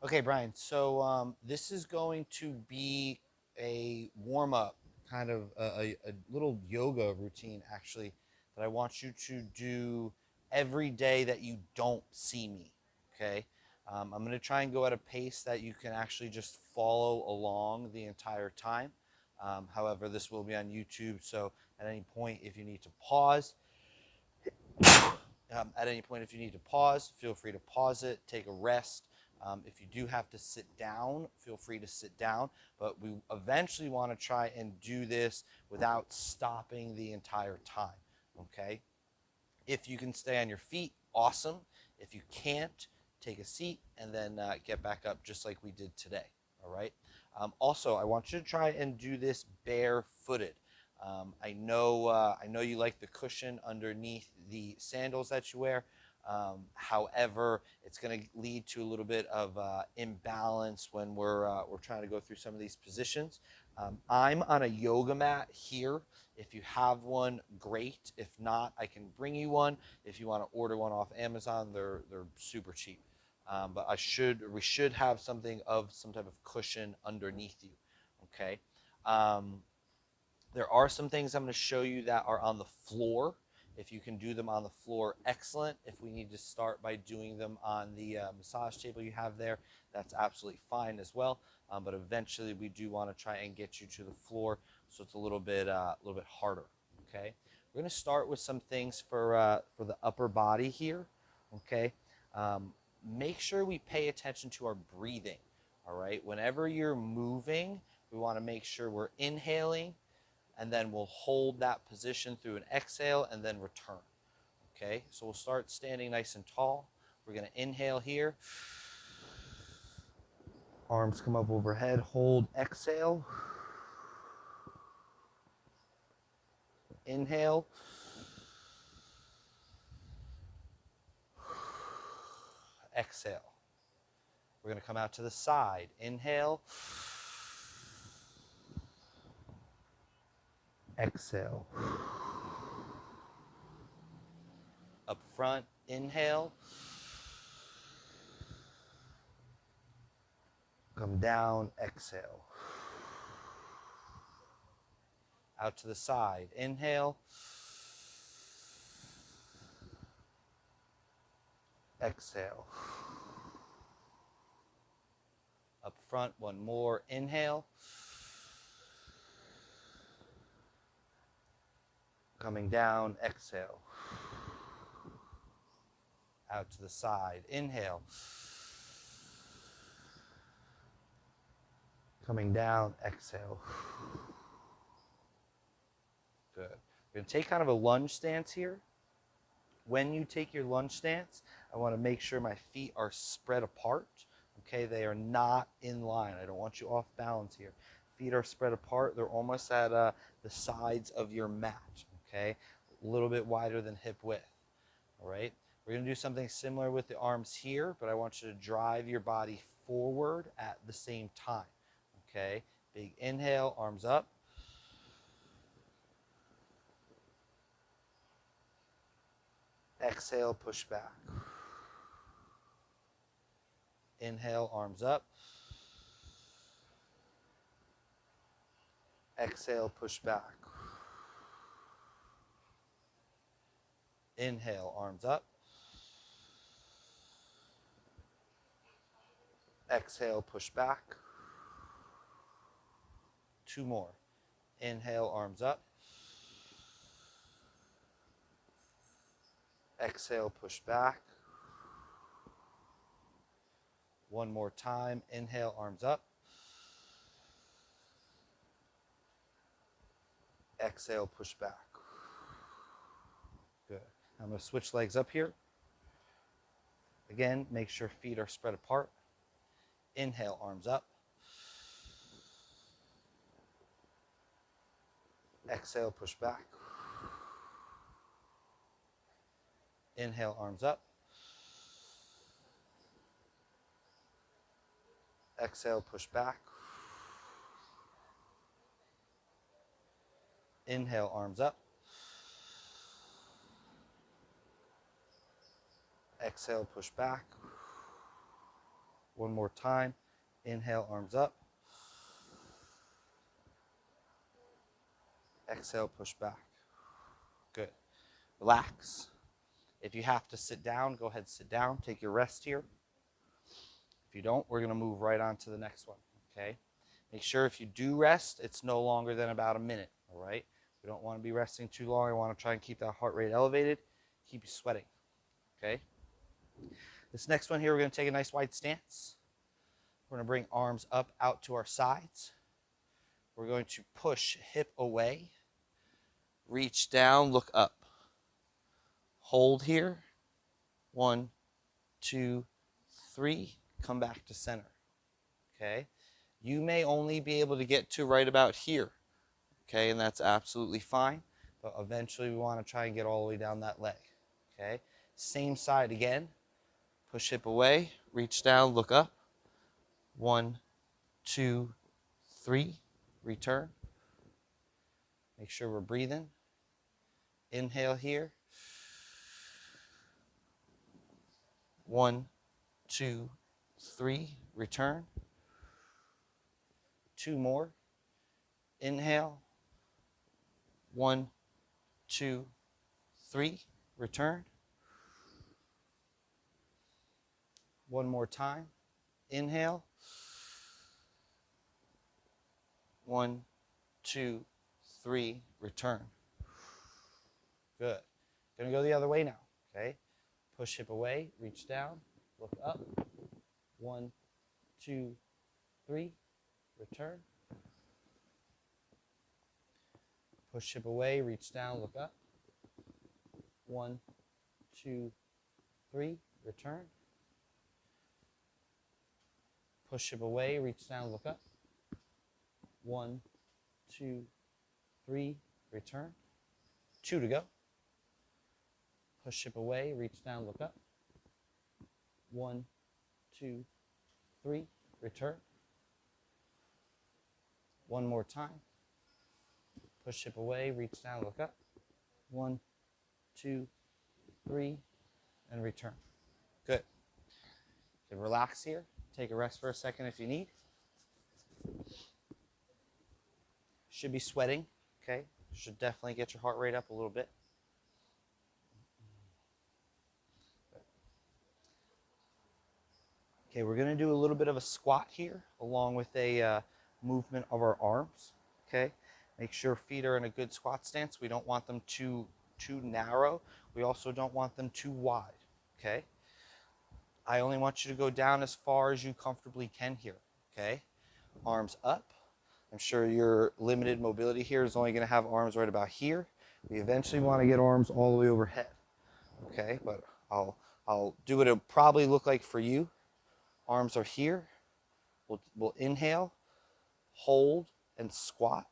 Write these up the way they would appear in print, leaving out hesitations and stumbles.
Okay, Brian. So this is going to be a warm up, kind of a little yoga routine, actually, that I want you to do every day that you don't see me. Okay. I'm going to try and go at a pace that you can actually just follow along the entire time. However, this will be on YouTube, so at any point, if you need to pause, feel free to pause it, take a rest. If you do have to sit down, feel free to sit down. But we eventually want to try and do this without stopping the entire time. Okay? If you can stay on your feet, awesome. If you can't, take a seat and then get back up just like we did today. All right. Also, I want you to try and do this barefooted. I know you like the cushion underneath the sandals that you wear. However, it's going to lead to a little bit of imbalance when we're trying to go through some of these positions. I'm on a yoga mat here. If you have one, great. If not, I can bring you one. If you want to order one off Amazon, they're super cheap. But we should have something of some type of cushion underneath you. Okay. Um, there are some things I'm going to show you that are on the floor. If you can do them on the floor, excellent. If we need to start by doing them on the massage table you have there, that's absolutely fine as well. But eventually, we do want to try and get you to the floor, so it's a little bit harder. Okay, we're going to start with some things for the upper body here. Okay, make sure we pay attention to our breathing. All right, whenever you're moving, we want to make sure we're inhaling, and then we'll hold that position through an exhale and then return. Okay, so we'll start standing nice and tall. We're going to inhale here. Arms come up overhead, hold, exhale. Inhale. Exhale. We're going to come out to the side. Inhale. Exhale. Up front, inhale. Come down, exhale. Out to the side, inhale. Exhale. Up front, one more, inhale. Coming down, exhale. Out to the side, inhale. Coming down, exhale. Good. We're going to take kind of a lunge stance here. When you take your lunge stance, I want to make sure my feet are spread apart. Okay, they are not in line. I don't want you off balance here. Feet are spread apart. They're almost at the sides of your mat. Okay, a little bit wider than hip width. All right, we're going to do something similar with the arms here, but I want you to drive your body forward at the same time. Okay, big inhale, arms up. Exhale, push back. Inhale, arms up. Exhale, push back. Inhale, arms up. Exhale, push back. Two more. Inhale, arms up. Exhale, push back. One more time. Inhale, arms up. Exhale, push back. Good. I'm going to switch legs up here. Again, make sure feet are spread apart. Inhale, arms up. Exhale, push back. Inhale, arms up. Exhale, push back. Inhale, arms up. Exhale, push back. One more time. Inhale, arms up. Exhale, push back. Good. Relax. If you have to sit down, go ahead, sit down. Take your rest here. If you don't, we're going to move right on to the next one, okay? Make sure if you do rest, it's no longer than about a minute, all right? We don't want to be resting too long. I want to try and keep that heart rate elevated, keep you sweating, okay? This next one here, we're going to take a nice wide stance. We're going to bring arms up out to our sides. We're going to push hip away, reach down, look up. Hold here. 1, 2, 3. Come back to center. Okay? You may only be able to get to right about here. Okay? And that's absolutely fine. But eventually we want to try and get all the way down that leg. Okay? Same side again. Push hip away, reach down, look up. 1, 2, 3. Return. Make sure we're breathing. Inhale here. 1, 2, 3. Return. 2 more. Inhale. 1, 2, 3. Return. 1 more time. Inhale. 1, 2, 3. Return. Good. Going to go the other way now. Okay. Push hip away. Reach down. Look up. 1, 2, 3. Return. Push hip away. Reach down. Look up. 1, 2, 3. Return. Push hip away. Reach down. Look up. 1, 2, 3. Return. 2 to go. Push hip away. Reach down. Look up. 1, 2, 3. Return. 1 more time. Push hip away. Reach down. Look up. 1, 2, 3. And return. Good. You can relax here. Take a rest for a second if you need. Should be sweating, okay? Should definitely get your heart rate up a little bit. Okay, we're going to do a little bit of a squat here along with a movement of our arms, okay? Make sure feet are in a good squat stance. We don't want them too narrow. We also don't want them too wide, okay? I only want you to go down as far as you comfortably can here, okay? Arms up. I'm sure your limited mobility here is only going to have arms right about here. We eventually want to get arms all the way overhead, okay? But I'll do what it'll probably look like for you. Arms are here. We'll inhale, hold, and squat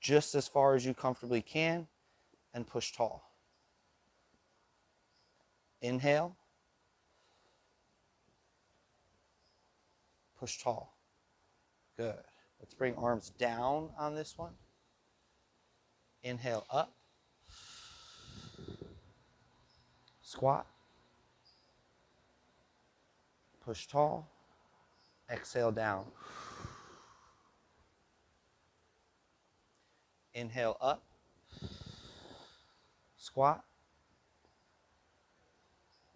just as far as you comfortably can, and push tall. Inhale. Push tall. Good. Let's bring arms down on this one. Inhale up. Squat. Push tall. Exhale down. Inhale up. Squat.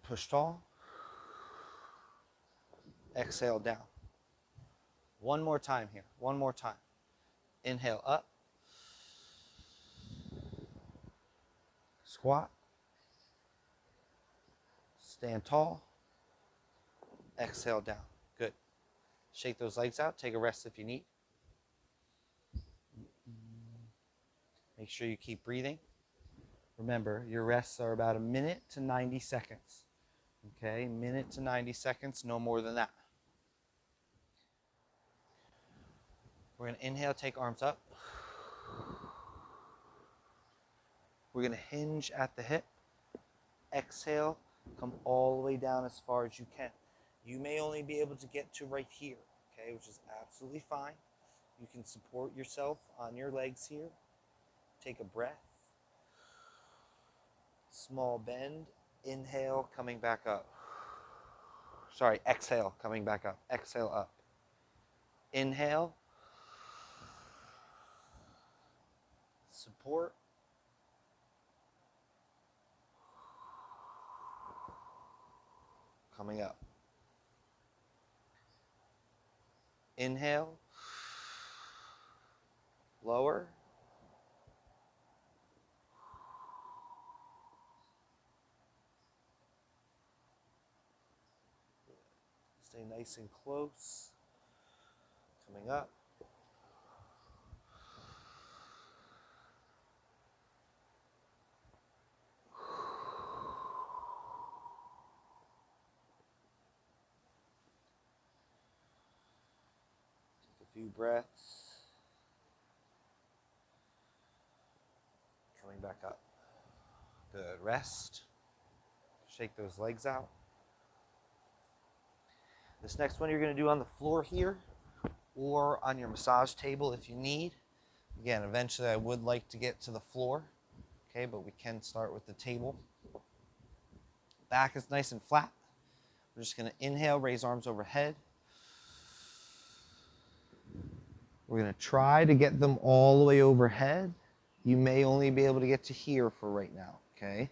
Push tall. Exhale down. 1 more time here. 1 more time. Inhale up. Squat. Stand tall. Exhale down. Good. Shake those legs out. Take a rest if you need. Make sure you keep breathing. Remember, your rests are about 1 minute to 90 seconds. Okay, 1 minute to 90 seconds, no more than that. We're going to inhale, take arms up. We're going to hinge at the hip. Exhale, come all the way down as far as you can. You may only be able to get to right here, okay, which is absolutely fine. You can support yourself on your legs here. Take a breath. Small bend. Inhale, coming back up. Sorry, exhale, coming back up. Exhale up. Inhale. Support. Coming up. Inhale. Lower. Stay nice and close. Coming up. Take a few breaths. Coming back up. Good. Rest. Shake those legs out. This next one you're going to do on the floor here or on your massage table if you need. Again, eventually I would like to get to the floor, okay, but we can start with the table. Back is nice and flat. We're just going to inhale, raise arms overhead. We're going to try to get them all the way overhead. You may only be able to get to here for right now, okay?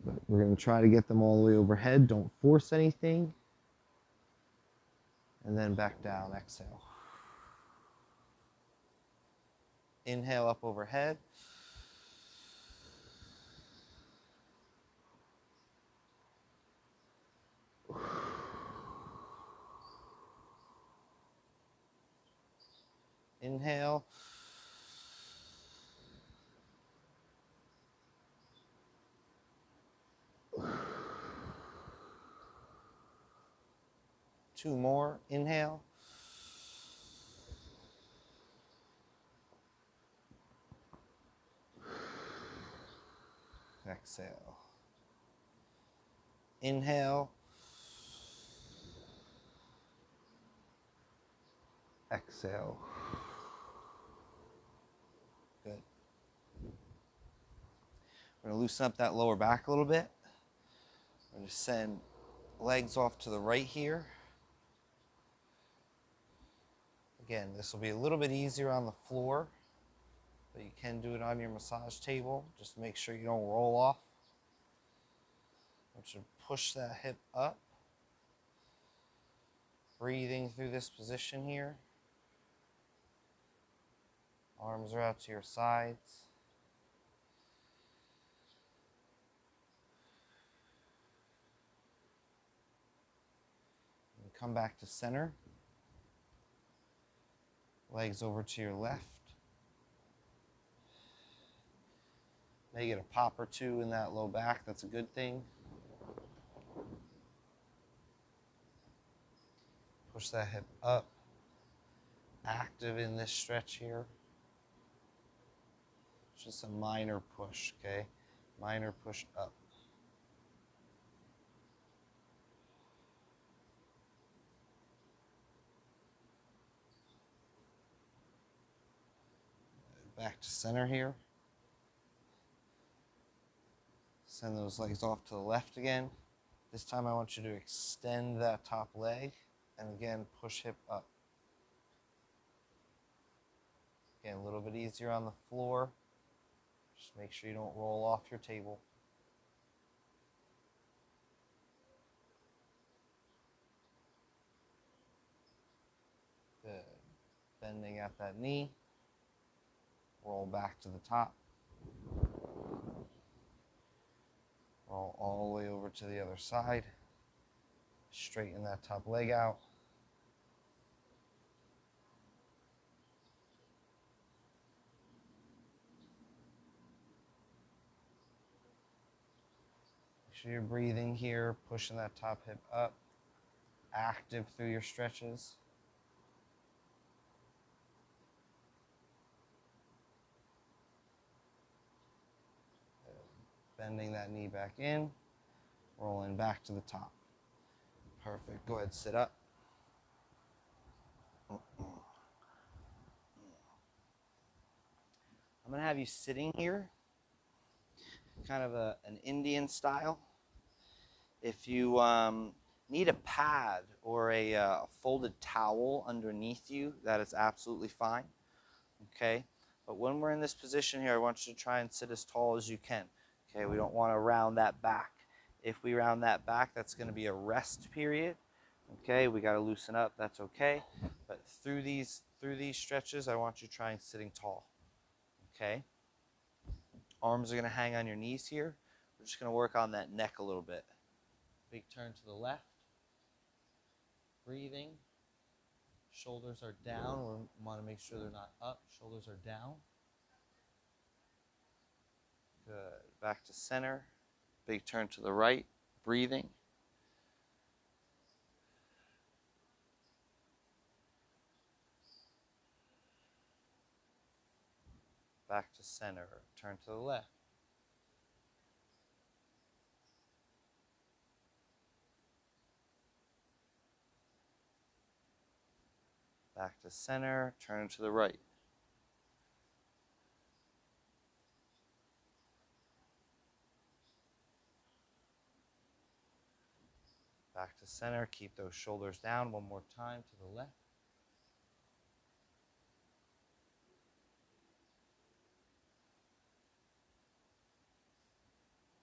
But we're going to try to get them all the way overhead. Don't force anything. And then back down, exhale. Inhale up overhead. Inhale. Two more. Inhale. Exhale. Inhale. Exhale. Good. We're going to loosen up that lower back a little bit. We're going to send legs off to the right here. Again, this will be a little bit easier on the floor, but you can do it on your massage table. Just make sure you don't roll off. I want you to push that hip up. Breathing through this position here. Arms are out to your sides. And come back to center. Legs over to your left. May get a pop or two in that low back. That's a good thing. Push that hip up. Active in this stretch here. Just a minor push, okay? Minor push up. Back to center here. Send those legs off to the left again. This time I want you to extend that top leg and again push hip up. Again, a little bit easier on the floor. Just make sure you don't roll off your table. Good. Bending at that knee. Roll back to the top. Roll all the way over to the other side. Straighten that top leg out. Make sure you're breathing here, pushing that top hip up. Active through your stretches. Bending that knee back in, rolling back to the top. Perfect. Go ahead, sit up. I'm going to have you sitting here, kind of an Indian style. If you need a pad or a folded towel underneath you, that is absolutely fine. Okay, but when we're in this position here, I want you to try and sit as tall as you can. Okay, we don't want to round that back. If we round that back, that's going to be a rest period. Okay, we got to loosen up, that's okay. But through these stretches, I want you trying sitting tall. Okay, arms are going to hang on your knees here. We're just going to work on that neck a little bit. Big turn to the left. Breathing. Shoulders are down. We want to make sure they're not up. Shoulders are down. Good. Back to center. Big turn to the right. Breathing. Back to center. Turn to the left. Back to center. Turn to the right. Back to center. Keep those shoulders down. One more time to the left.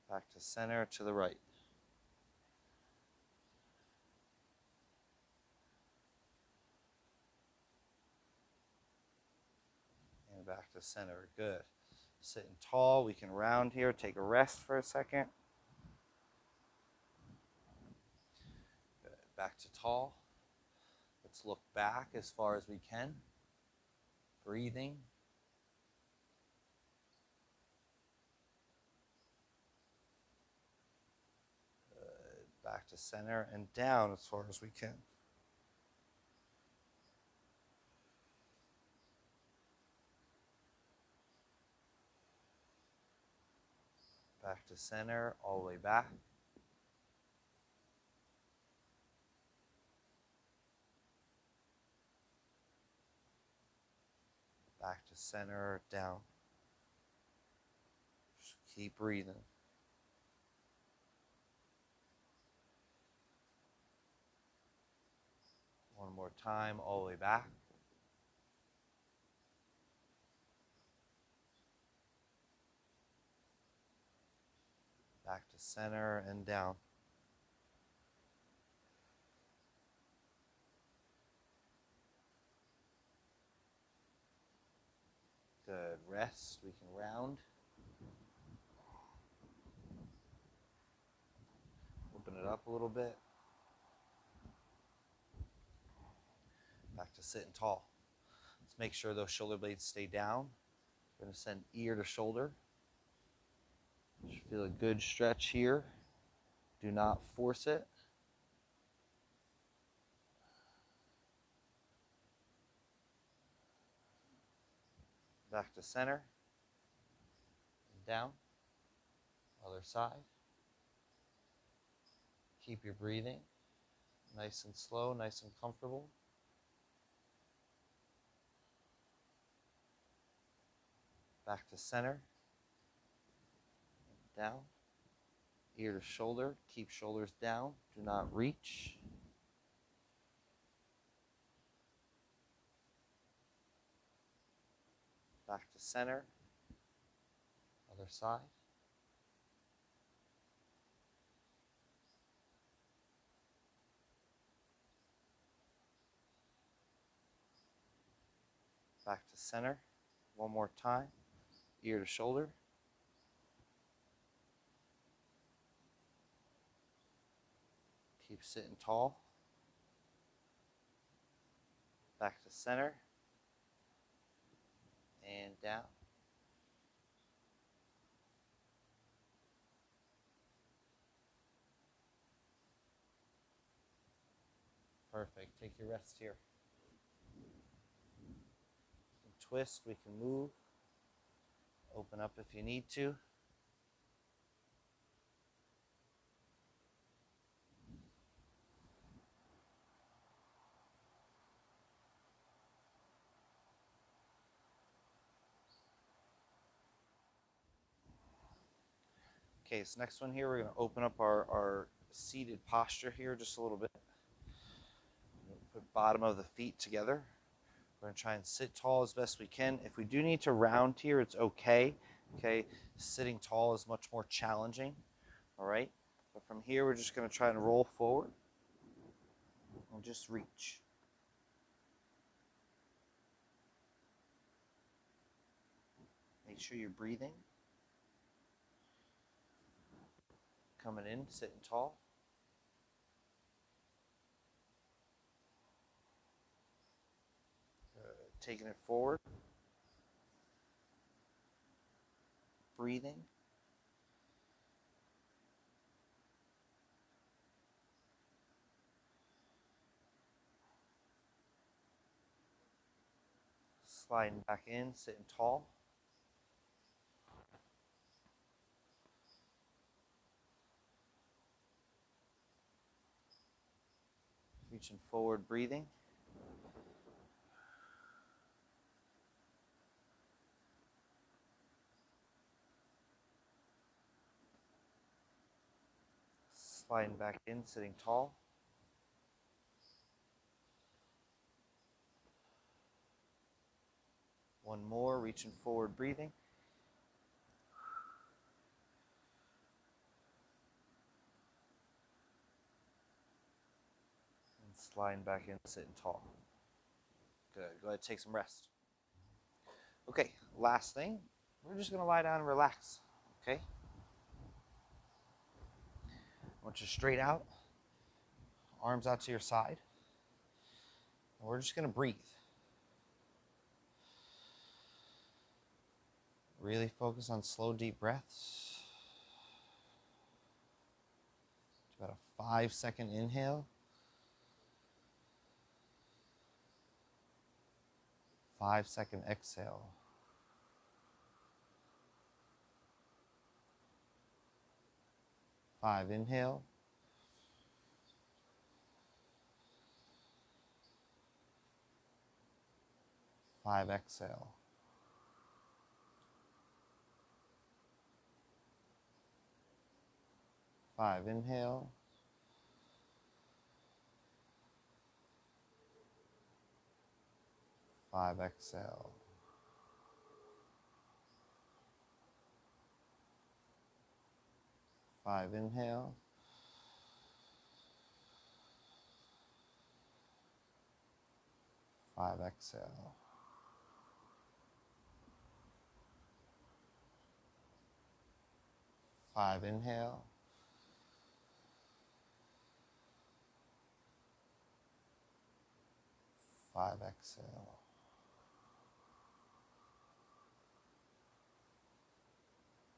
Back to center to the right. And back to center. Good. Sitting tall. We can round here. Take a rest for a second. Good. Back to tall. Let's look back as far as we can. Breathing. Good. Back to center and down as far as we can. Back to center, all the way back. Back to center, down. Just keep breathing. One more time, all the way back. Back to center and down. Good. Rest. We can round. Open it up a little bit. Back to sitting tall. Let's make sure those shoulder blades stay down. We're going to send ear to shoulder. Just feel a good stretch here. Do not force it. Back to center. And down. Other side. Keep your breathing nice and slow, nice and comfortable. Back to center. Down. Ear to shoulder. Keep shoulders down. Do not reach. Back to center. Other side. Back to center. One more time. Ear to shoulder. Keep sitting tall. Back to center. And down. Perfect. Take your rest here. We can twist, we can move. Open up if you need to. Okay, so next one here, we're going to open up our seated posture here just a little bit. Put bottom of the feet together. We're going to try and sit tall as best we can. If we do need to round here, it's okay. Okay, sitting tall is much more challenging. All right, but from here, we're just going to try and roll forward and just reach. Make sure you're breathing. Coming in, sitting tall. Taking it forward. Breathing. Sliding back in, sitting tall. Reaching forward, breathing. Sliding back in, sitting tall. One more, reaching forward, breathing. And sliding back in, sitting tall. Good. Go ahead, take some rest. Okay, last thing, we're just going to lie down and relax. Okay? I want you straight out, arms out to your side. And we're just going to breathe. Really focus on slow, deep breaths. About a 5-second inhale. 5-second exhale. Five inhale. 5 exhale. 5 inhale. 5 exhale. 5 inhale. 5 exhale. 5 inhale. 5 exhale.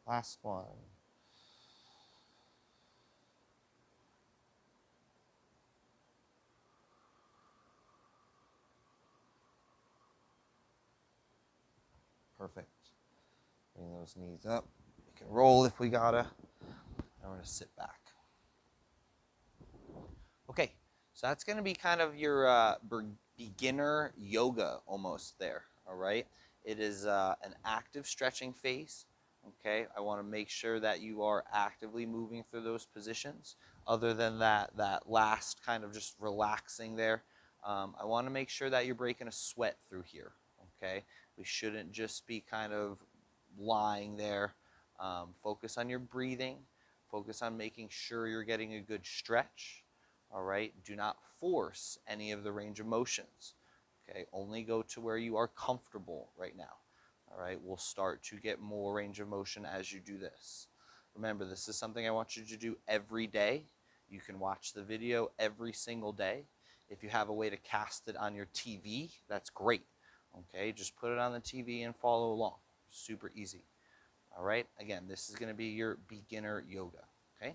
Last one. Perfect. Bring those knees up. We can roll if we gotta. And we're gonna sit back. Okay, so that's gonna be kind of your beginner yoga almost there, all right? It is an active stretching phase, okay? I wanna make sure that you are actively moving through those positions. Other than that last kind of just relaxing there, I wanna make sure that you're breaking a sweat through here, okay? We shouldn't just be kind of lying there. Focus on your breathing. Focus on making sure you're getting a good stretch. All right, do not force any of the range of motions. Okay, only go to where you are comfortable right now. All right, we'll start to get more range of motion as you do this. Remember, this is something I want you to do every day. You can watch the video every single day. If you have a way to cast it on your TV, that's great. Okay, just put it on the TV and follow along. Super easy. All right, again, this is going to be your beginner yoga. Okay.